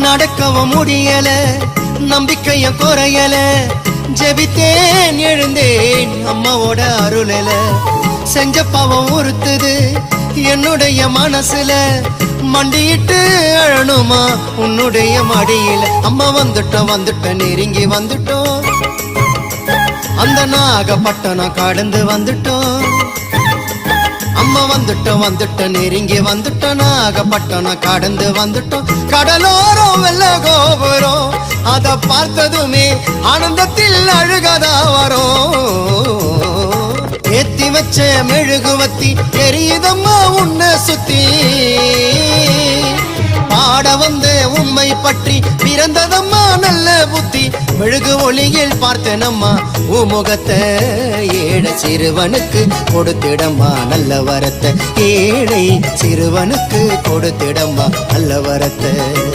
நடக்கவும் முடியல, நம்பிக்கைய குறையல, ஜெபித்தேன் எழுந்தேன் அம்மாவோட அருளல. செஞ்ச பாவம் உறுத்துது என்னுடைய மனசுல, மண்டியிட்டு அழணுமா உன்னுடைய மடியில. அம்மா வந்துட்டோம் நெருங்கி வந்துட்டோம், அந்த நாகப்பட்டினம் கடந்து வந்துட்டோம். அம்மா வந்துட்டோம் நெருங்கி வந்துட்டோம், நாகப்பட்டினம் கடந்து வந்துட்டோம். கடலோரம் வெள்ள கோபுரம் அத பார்த்ததுமே ஆனந்தத்தில் அழுகதா வரும். ஏத்தி வச்ச மெழுகுவத்தி எரியுதம்மா உன்னை சுத்தி, பாட வந்த உம்மை பற்றி பிறந்ததம்மா நல்ல புத்தி. மெழுகு ஒளியில் பார்த்தனம்மா உமுகத்தை, ஏழை சிறுவனுக்கு கொடுத்திடம்மா நல்ல வரத்தை. ஏழை சிறுவனுக்கு கொடுத்திடம்மா நல்ல வரத்தை.